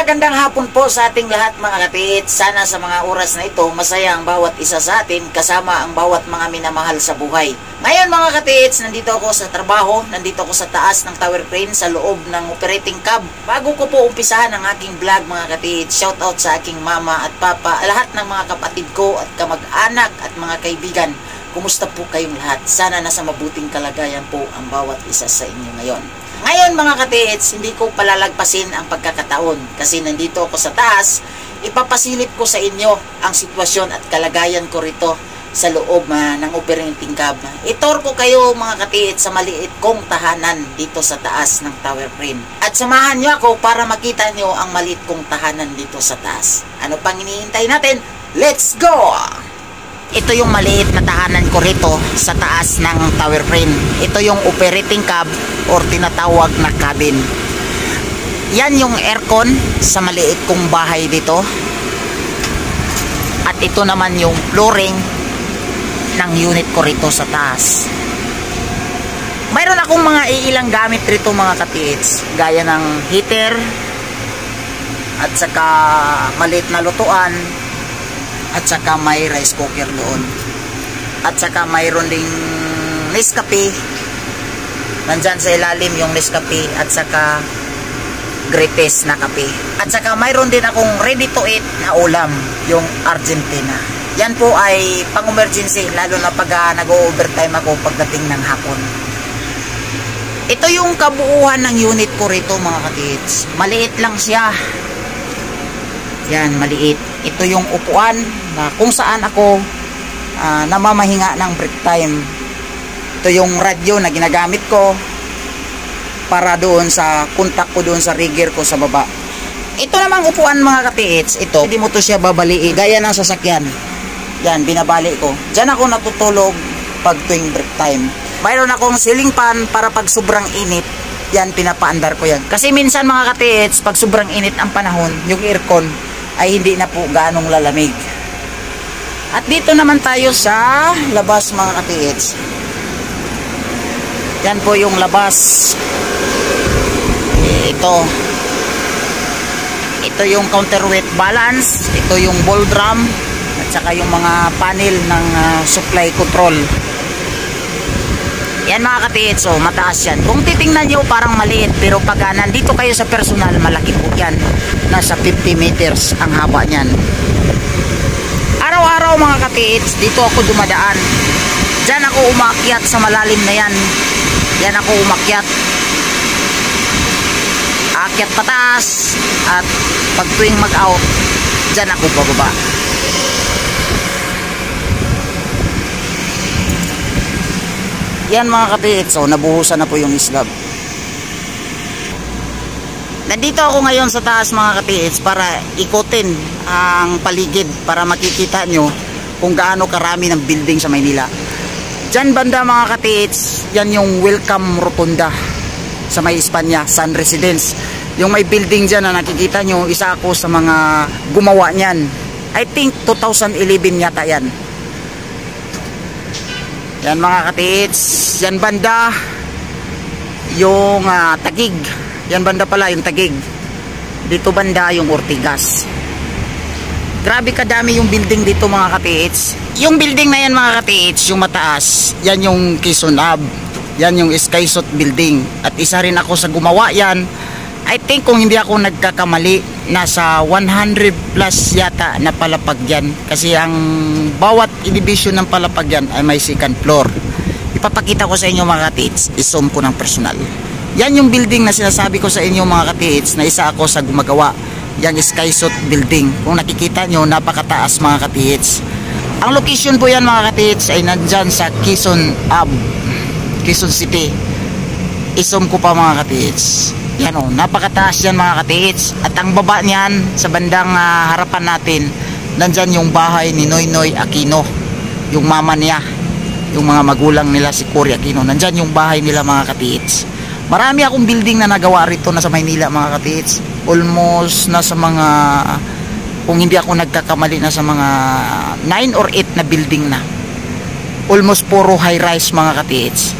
Magandang hapon po sa ating lahat mga katiits. Sana sa mga oras na ito, masaya ang bawat isa sa atin kasama ang bawat mga minamahal sa buhay. Ngayon mga katiits, nandito ako sa trabaho, nandito ako sa taas ng tower crane sa loob ng operating cab. Bago ko po umpisahan ang aking vlog mga katiits, shout out sa aking mama at papa, lahat ng mga kapatid ko at kamag-anak at mga kaibigan. Kumusta po kayong lahat? Sana nasa mabuting kalagayan po ang bawat isa sa inyo ngayon. Ngayon mga katiits, hindi ko palalagpasin ang pagkakataon kasi nandito ako sa taas, ipapasilip ko sa inyo ang sitwasyon at kalagayan ko rito sa loob ng operating cab. Itor ko kayo mga katiits sa maliit kong tahanan dito sa taas ng tower crane. At samahan nyo ako para makita nyo ang maliit kong tahanan dito sa taas. Ano pang hinihintay natin? Let's go! Ito yung maliit na tahanan ko rito sa taas ng tower crane. Ito yung operating cab or tinatawag na cabin. Yan yung aircon sa maliit kong bahay dito. At ito naman yung flooring ng unit ko rito sa taas. Mayroon akong mga ilang gamit rito mga katiits, gaya ng heater at saka maliit na lutuan. At saka may rice cooker doon. At saka mayroon ding Nescafe. Nandyan sa ilalim yung Nescafe. At saka greatest na kape. At saka mayroon din akong ready to eat na ulam. Yung Argentina. Yan po ay pang-emergency. Lalo na pag nag-overtime ako pagdating ng hapon. Ito yung kabuuan ng unit ko rito mga katiits. Maliit lang siya. Yan, maliit. Ito yung upuan na kung saan ako namamahinga ng break time. Ito yung radyo na ginagamit ko para doon sa kontak ko doon sa rigger ko sa baba. Ito namang upuan mga katiits, ito, hindi mo to siya babaliin. Gaya ng sasakyan. Yan, binabali ko. Diyan ako natutulog pag tuwing break time. Mayroon akong ceiling fan para pag sobrang init. Yan, pinapaandar ko yan. Kasi minsan mga katiits, pag sobrang init ang panahon, yung aircon ay hindi na po ganong lalamig. At dito naman tayo sa labas mga katiits. Yan po yung labas. Ito yung counterweight balance. Ito yung ball drum. At saka yung mga panel ng supply control. Yan mga katiits, oh, mataas yan. Kung titingnan nyo parang maliit, pero pag nandito kayo sa personal, malaki po yan. Nasa 50 meters ang haba niyan. Araw-araw mga katiits, dito ako dumadaan. Diyan ako umakyat sa malalim na yan. Yan ako umakyat. Akyat pataas. At pag tuwing mag-out, diyan ako bababa. Yan mga katiits, so nabuhusan na po yung islab. Nandito ako ngayon sa taas mga katiits para ikutin ang paligid para makikita nyo kung gaano karami ng building sa Maynila. Diyan banda mga katiits, yan yung welcome rotunda sa may Espanya, Sun Residence. Yung may building dyan na nakikita nyo, isa ako sa mga gumawa nyan. I think 2011 yata yan. Yan mga katiits, yan banda yung Taguig. Yan banda pala yung Taguig. Dito banda yung Ortigas. Grabe kadami yung building dito mga katiits. Yung building na yan mga katiits, yung mataas, yan yung Quezon Ave. Yan yung Skysot building. At isa rin ako sa gumawa yan. I think kung hindi ako nagkakamali, nasa 100 plus yata na palapag yan. Kasi ang bawat division ng palapag yan ay may second floor. Ipapakita ko sa inyo mga katiits, isom ko ng personal. Yan yung building na sinasabi ko sa inyo mga katiits na isa ako sa gumagawa. Yang Skysot building. Kung nakikita nyo, napakataas mga katiits. Ang location po yan mga katiits ay nandyan sa Quezon Ave, Quezon City. Isom ko pa mga katiits. Yan o, napakataas yan mga katiits. At ang baba niyan, sa bandang harapan natin, nandyan yung bahay ni Noynoy Aquino. Yung mama niya, yung mga magulang nila si Cory Aquino. Nandyan yung bahay nila mga katiits. Marami akong building na nagawa rito na sa Maynila mga katiits. Almost nasa mga, kung hindi ako nagkakamali, na sa mga 9 or 8 na building na. Almost puro high rise mga katiits.